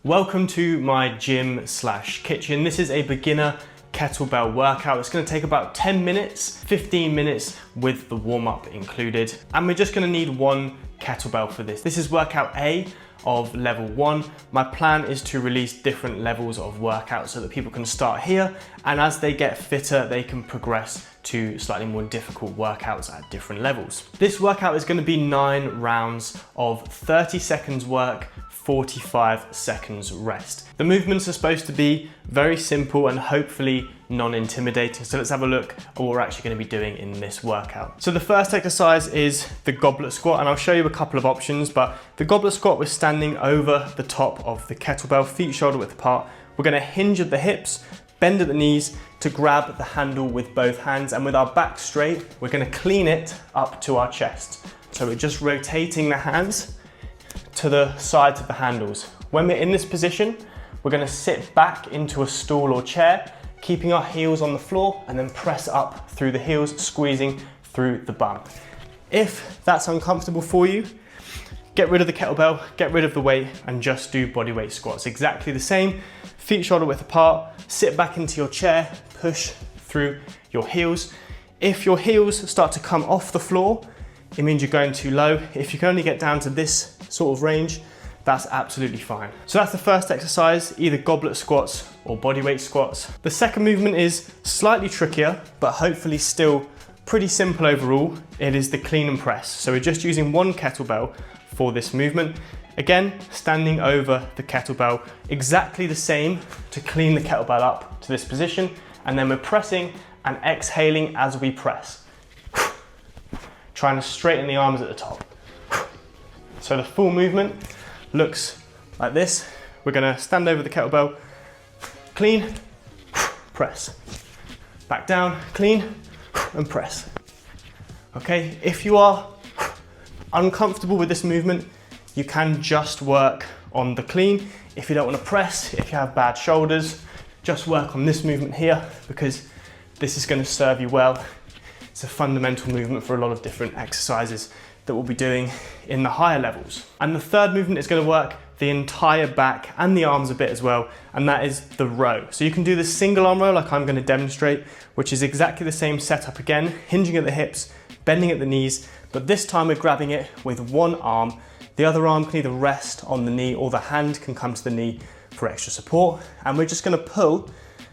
Welcome to my gym/kitchen. This is a beginner kettlebell workout. It's going to take about 10 minutes, 15 minutes with the warm-up included. And we're just going to need one kettlebell for this. This is workout A of level 1. My plan is to release different levels of workouts so that people can start here, and as they get fitter, they can progress to slightly more difficult workouts at different levels. This workout is going to be 9 rounds of 30 seconds work, 45 seconds rest. The movements are supposed to be very simple and hopefully non-intimidating. So let's have a look at what we're actually going to be doing in this workout. So the first exercise is the goblet squat, and I'll show you a couple of options, but the goblet squat, we're standing over the top of the kettlebell, feet shoulder width apart. We're going to hinge at the hips, bend at the knees to grab the handle with both hands, and with our back straight, we're going to clean it up to our chest. So we're just rotating the hands to the sides of the handles. When we're in this position, we're going to sit back into a stool or chair, keeping our heels on the floor, and then press up through the heels, squeezing through the bum. If that's uncomfortable for you, get rid of the kettlebell, get rid of the weight, and just do bodyweight squats. Exactly the same, feet shoulder width apart, sit back into your chair, push through your heels. If your heels start to come off the floor, it means you're going too low. If you can only get down to this sort of range, that's absolutely fine. So that's the first exercise, either goblet squats or bodyweight squats. The second movement is slightly trickier, but hopefully still pretty simple overall. It is the clean and press. So we're just using one kettlebell for this movement. Again, standing over the kettlebell, exactly the same to clean the kettlebell up to this position. And then we're pressing and exhaling as we press. Trying to straighten the arms at the top. So the full movement looks like this. We're gonna stand over the kettlebell, clean, press. Back down, clean, and press. Okay, if you are uncomfortable with this movement, you can just work on the clean. If you don't wanna press, if you have bad shoulders, just work on this movement here, because this is gonna serve you well. It's a fundamental movement for a lot of different exercises that we'll be doing in the higher levels. And the third movement is going to work the entire back and the arms a bit as well, and that is the row. So you can do the single arm row like I'm going to demonstrate, which is exactly the same setup again, hinging at the hips, bending at the knees, but this time we're grabbing it with one arm. The other arm can either rest on the knee, or the hand can come to the knee for extra support, and we're just going to pull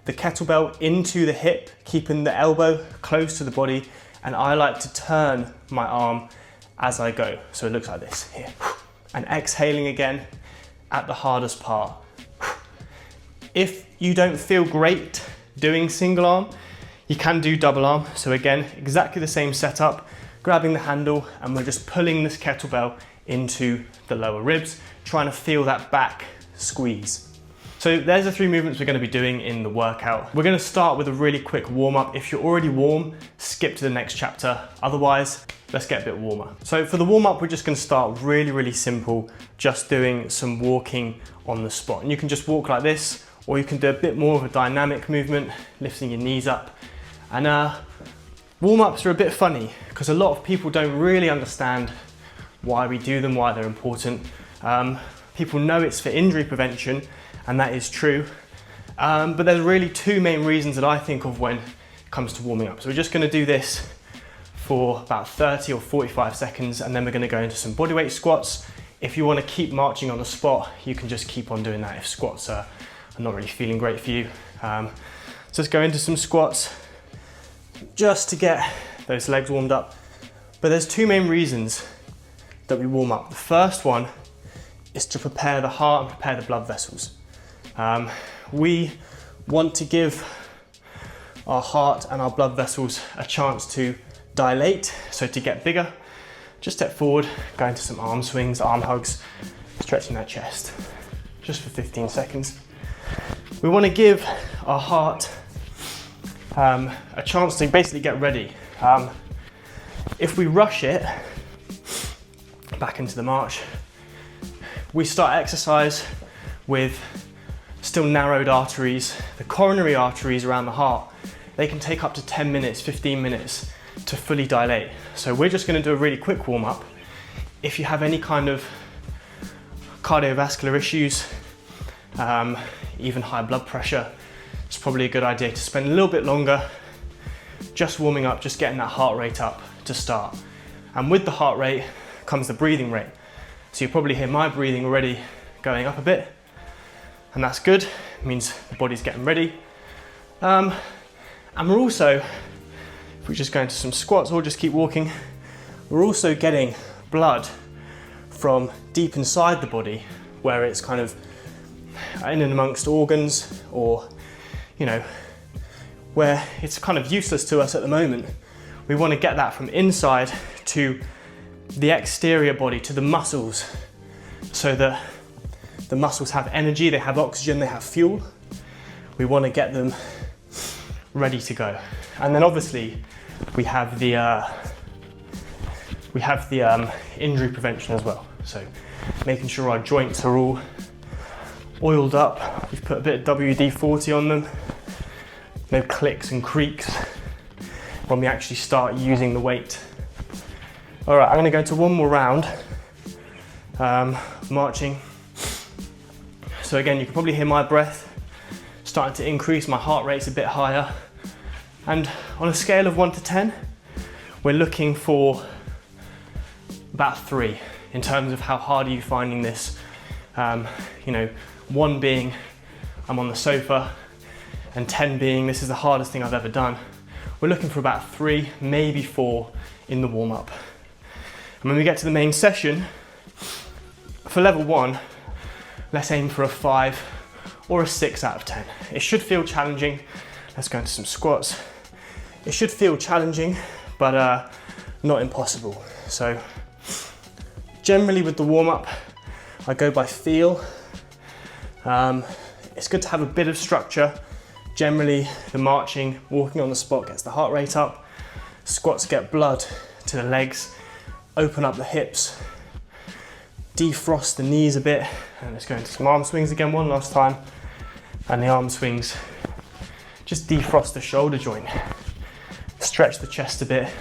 the kettlebell into the hip, keeping the elbow close to the body, and I like to turn my arm as I go. So it looks like this here. And exhaling again at the hardest part. If you don't feel great doing single arm, you can do double arm. So again, exactly the same setup, grabbing the handle, and we're just pulling this kettlebell into the lower ribs, trying to feel that back squeeze. So there's the 3 movements we're going to be doing in the workout. We're going to start with a really quick warm-up. If you're already warm, skip to the next chapter. Otherwise, let's get a bit warmer. So for the warm-up, we're just going to start really simple, just doing some walking on the spot. And you can just walk like this, or you can do a bit more of a dynamic movement, lifting your knees up. And warm-ups are a bit funny, because a lot of people don't really understand why we do them, why they're important. People know it's for injury prevention, and that is true. But there's really 2 main reasons that I think of when it comes to warming up. So we're just going to do this for about 30 or 45 seconds, and then we're going to go into some bodyweight squats. If you want to keep marching on the spot, you can just keep on doing that if squats are not really feeling great for you. So let's go into some squats just to get those legs warmed up. But there's 2 main reasons that we warm up. The first one is to prepare the heart and prepare the blood vessels. We want to give our heart and our blood vessels a chance to dilate, so to get bigger. Just step forward, go into some arm swings, arm hugs, stretching that chest, just for 15 seconds. We want to give our heart a chance to basically get ready. If we rush it back into the march, we start exercise with still narrowed arteries. The coronary arteries around the heart, they can take up to 10 minutes, 15 minutes to fully dilate. So we're just going to do a really quick warm up. If you have any kind of cardiovascular issues, even high blood pressure, it's probably a good idea to spend a little bit longer just warming up, just getting that heart rate up to start. And with the heart rate comes the breathing rate. So you probably hear my breathing already going up a bit, and that's good. It means the body's getting ready. And we're also, if we just go into some squats or just keep walking, we're also getting blood from deep inside the body where it's kind of in and amongst organs, or, you know, where it's kind of useless to us at the moment. We want to get that from inside to the exterior body, to the muscles, so that the muscles have energy, they have oxygen, they have fuel. We want to get them ready to go. And then obviously we have the injury prevention as well. So making sure our joints are all oiled up. We've put a bit of WD-40 on them. No clicks and creaks when we actually start using the weight. All right, I'm gonna go to one more round, marching. So again, you can probably hear my breath starting to increase, my heart rate's a bit higher. And on a scale of 1 to 10, we're looking for about 3 in terms of how hard are you finding this. You know, 1 being I'm on the sofa, and 10 being this is the hardest thing I've ever done. We're looking for about 3, maybe 4 in the warm-up. And when we get to the main session, for level 1, let's aim for a 5 or a 6 out of 10. It should feel challenging. Let's go into some squats. It should feel challenging, but not impossible. So generally with the warm-up, I go by feel. It's good to have a bit of structure. Generally, the marching, walking on the spot gets the heart rate up. Squats get blood to the legs, open up the hips, defrost the knees a bit. And let's go into some arm swings again one last time. And the arm swings, just defrost the shoulder joint. Stretch the chest a bit.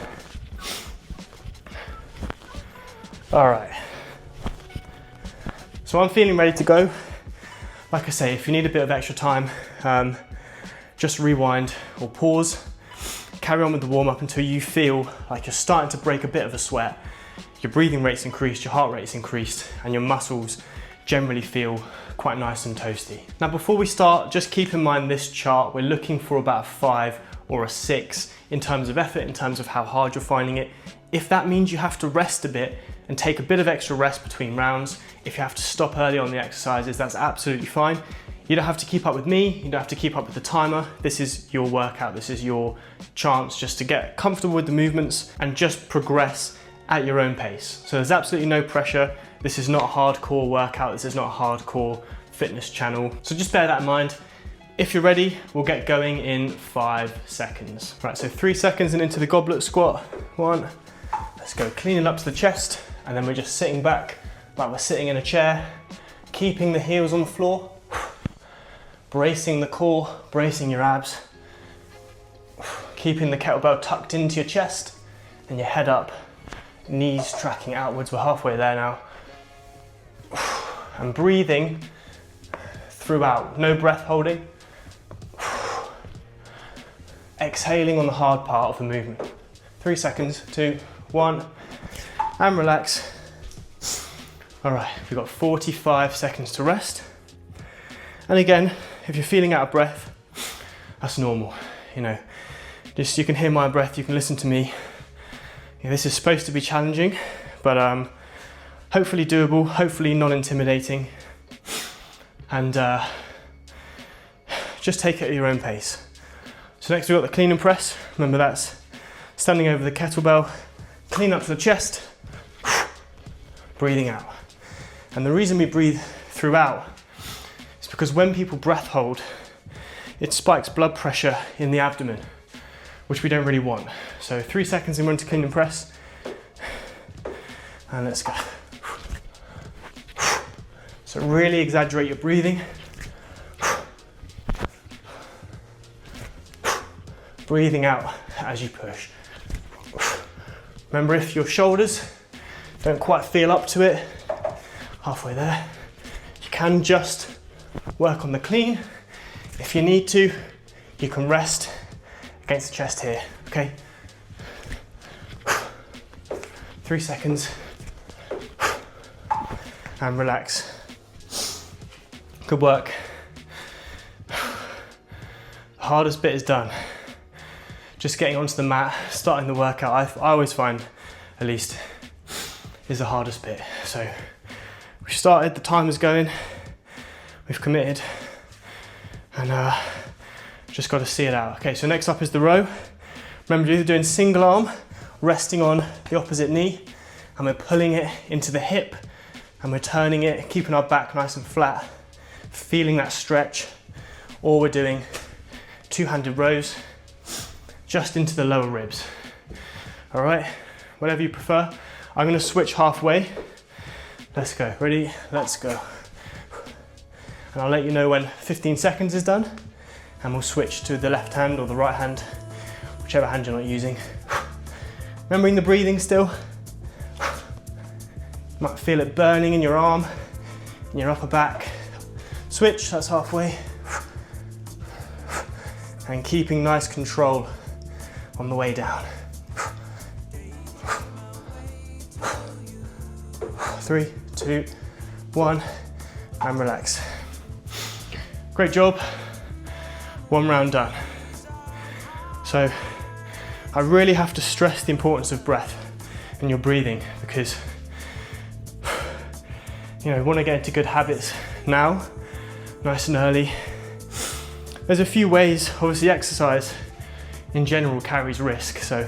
All right. So I'm feeling ready to go. Like I say, if you need a bit of extra time, just rewind or pause. Carry on with the warm-up until you feel like you're starting to break a bit of a sweat. Your breathing rate's increased, your heart rate's increased, and your muscles generally feel quite nice and toasty. Now before we start, just keep in mind this chart. We're looking for about a 5 or a 6 in terms of effort, in terms of how hard you're finding it. If that means you have to rest a bit and take a bit of extra rest between rounds, if you have to stop early on the exercises, that's absolutely fine. You don't have to keep up with me, you don't have to keep up with the timer. This is your workout, this is your chance just to get comfortable with the movements and just progress at your own pace. So there's absolutely no pressure. This is not a hardcore workout, this is not a hardcore fitness channel. So just bear that in mind. If you're ready, we'll get going in 5 seconds. Right, so 3 seconds and into the goblet squat. 1, let's go cleaning up to the chest, and then we're just sitting back like we're sitting in a chair, keeping the heels on the floor, bracing the core, bracing your abs, keeping the kettlebell tucked into your chest and your head up, knees tracking outwards. We're halfway there now. And breathing throughout, no breath holding. Exhaling on the hard part of the movement. 3 seconds, 2, 1, and relax. All right, we've got 45 seconds to rest. And again, if you're feeling out of breath, that's normal. You know, just you can hear my breath, you can listen to me. Yeah, this is supposed to be challenging, but hopefully doable, hopefully non-intimidating. And just take it at your own pace. So next we've got the clean and press. Remember, that's standing over the kettlebell, clean up to the chest, breathing out. And the reason we breathe throughout is because when people breath hold, it spikes blood pressure in the abdomen, which we don't really want. So 3 seconds and we're into clean and press. And let's go. So really exaggerate your breathing. Breathing out as you push. Remember, if your shoulders don't quite feel up to it, halfway there, you can just work on the clean. If you need to, you can rest against the chest here, okay? 3 seconds, and relax. Good work. The hardest bit is done. Just getting onto the mat, starting the workout, I always find, at least, is the hardest bit. So we started, the time is going, we've committed, and just got to see it out. Okay, so next up is the row. Remember, you're either doing single arm, resting on the opposite knee, and we're pulling it into the hip, and we're turning it, keeping our back nice and flat, feeling that stretch, or we're doing two-handed rows just into the lower ribs. All right, whatever you prefer. I'm gonna switch halfway. Let's go, ready, let's go. And I'll let you know when 15 seconds is done, and we'll switch to the left hand or the right hand, whichever hand you're not using. Remembering the breathing still. You might feel it burning in your arm, in your upper back. Switch, that's halfway. And keeping nice control on the way down. 3, 2, 1, and relax. Great job. 1 round done. So I really have to stress the importance of breath and your breathing, because you want to get into good habits now, nice and early. There's a few ways, obviously exercise in general carries risk, so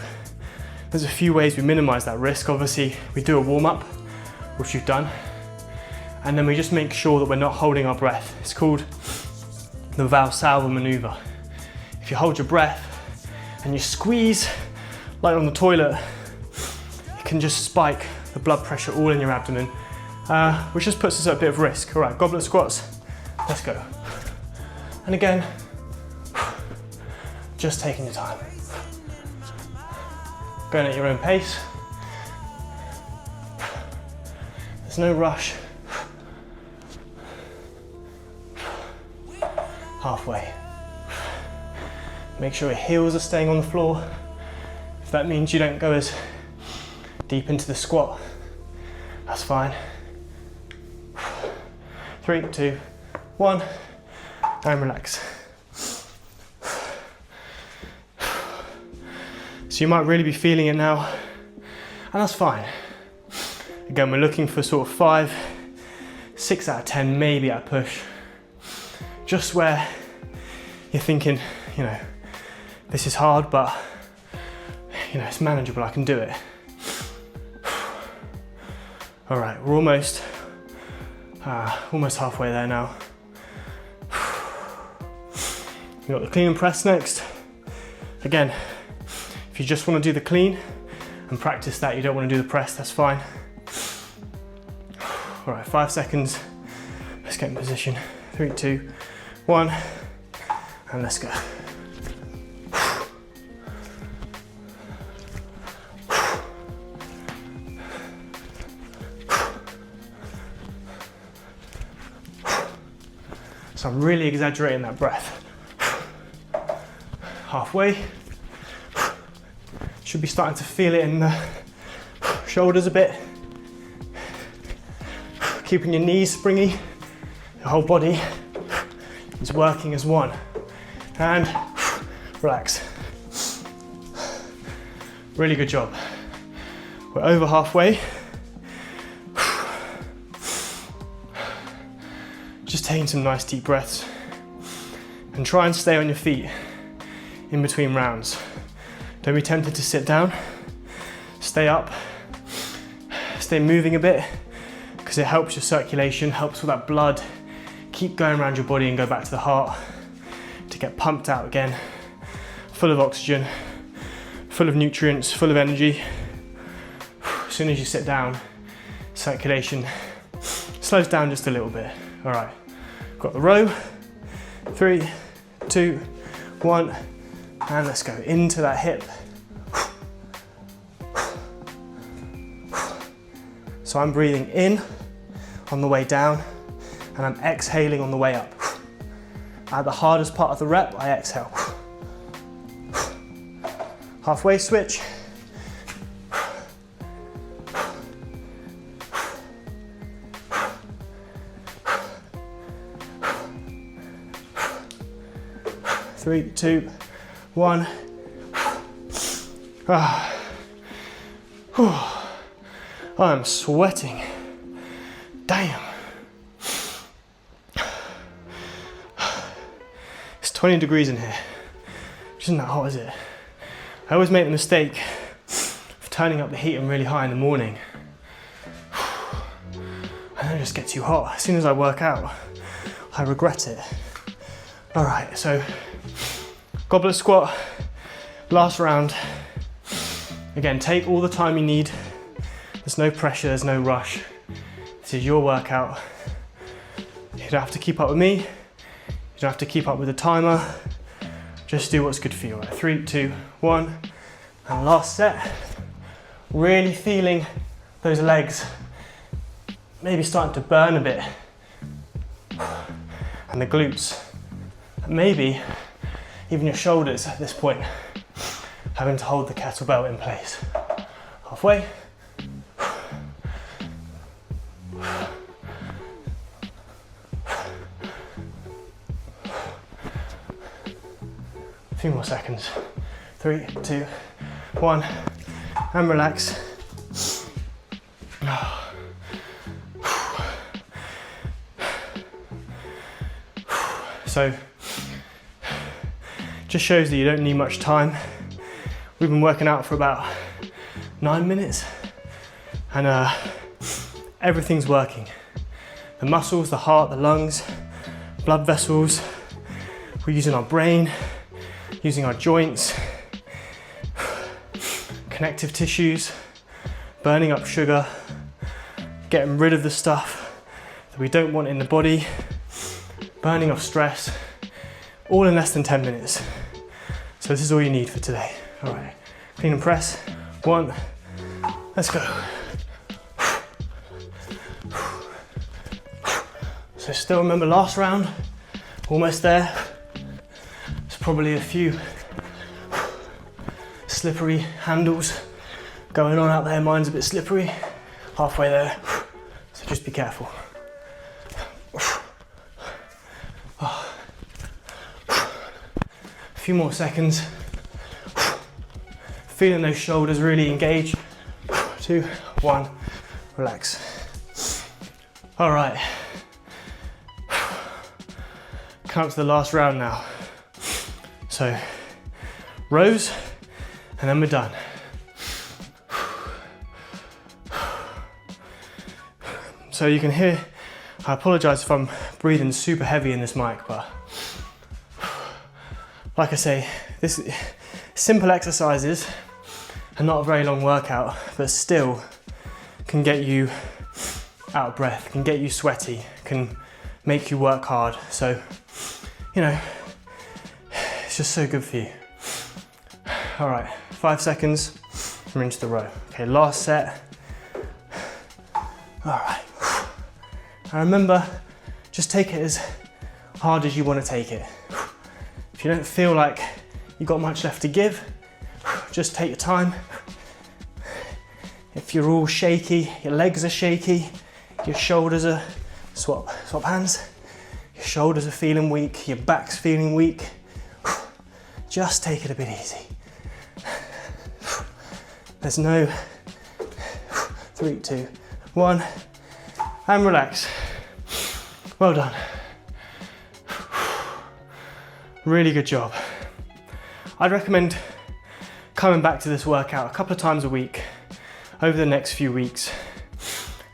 there's a few ways we minimize that risk. Obviously we do a warm-up, which you've done, and then we just make sure that we're not holding our breath. It's called the Valsalva maneuver. If you hold your breath and you squeeze like on the toilet, it can just spike the blood pressure all in your abdomen, which just puts us at a bit of risk. All right, goblet squats, let's go. And again, just taking your time. Going at your own pace. There's no rush. Halfway. Make sure your heels are staying on the floor. If that means you don't go as deep into the squat, that's fine. 3, 2, 1, and relax. So you might really be feeling it now, and that's fine. Again, we're looking for sort of 5, 6 out of 10, maybe at a push. Just where you're thinking, this is hard, but it's manageable, I can do it. All right, we're almost halfway there now. We've got the clean and press next. Again, if you just want to do the clean and practice that, you don't want to do the press, that's fine. All right, 5 seconds. Let's get in position. 3, 2, 1, and let's go. So I'm really exaggerating that breath. Halfway. Should be starting to feel it in the shoulders a bit. Keeping your knees springy. Your whole body is working as one. And relax. Really good job. We're over halfway. Just taking some nice deep breaths. And try and stay on your feet in between rounds. Don't be tempted to sit down. Stay up. Stay moving a bit, because it helps your circulation, helps with that blood keep going around your body and go back to the heart to get pumped out again, full of oxygen, full of nutrients, full of energy. As soon as you sit down, circulation slows down just a little bit. All right, got the row. 3, 2, 1, and let's go into that hip. So I'm breathing in on the way down, and I'm exhaling on the way up. At the hardest part of the rep, I exhale. Halfway switch. Three, two, one. I'm sweating. Damn. It's 20 degrees in here. Which isn't that hot, is it? I always make the mistake of turning up the heating really high in the morning. And then it just gets too hot. As soon as I work out, I regret it. All right, so goblet squat, last round. Again, take all the time you need. There's no pressure, there's no rush. This is your workout. You don't have to keep up with me. You don't have to keep up with the timer. Just do what's good for you. Right, 3, 2, 1, and last set. Really feeling those legs maybe starting to burn a bit. And the glutes. And maybe even your shoulders at this point, having to hold the kettlebell in place. Halfway. A few more seconds. 3, 2, 1, and relax. So, just shows that you don't need much time. We've been working out for about 9 minutes and everything's working. The muscles, the heart, the lungs, blood vessels. We're using our brain, using our joints, connective tissues, burning up sugar, getting rid of the stuff that we don't want in the body, burning off stress, all in less than 10 minutes. So this is all you need for today. All right, clean and press. 1, let's go. So still remember last round, almost there. There's probably a few slippery handles going on out there. Mine's a bit slippery, halfway there. So just be careful. A few more seconds. Feeling those shoulders really engage. 2, 1, relax. All right. Come up to the last round now. So, rows, and then we're done. So you can hear, I apologize if I'm breathing super heavy in this mic, but like I say, this simple exercises and not a very long workout, but still can get you out of breath, can get you sweaty, can make you work hard. So, you know, it's just so good for you. All right, 5 seconds, we're into the row. Okay, last set. All right. And remember, just take it as hard as you want to take it. If you don't feel like you've got much left to give, just take your time. If you're all shaky, your legs are shaky, your shoulders are, swap hands, your shoulders are feeling weak, your back's feeling weak, just take it a bit easy. There's no 3, 2, 1, and relax. Well done. Really good job. I'd recommend coming back to this workout a couple of times a week over the next few weeks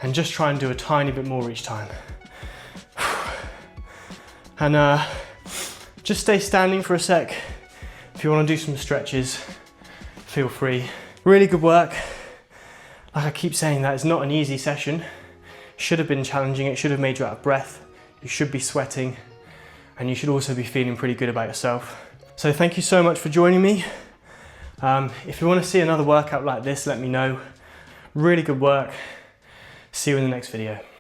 and just try and do a tiny bit more each time. And just stay standing for a sec. If you want to do some stretches, feel free. Really good work. Like I keep saying, that is not an easy session. Should have been challenging, it should have made you out of breath. You should be sweating. And you should also be feeling pretty good about yourself. So thank you so much for joining me. If you want to see another workout like this, let me know. Really good work. See you in the next video.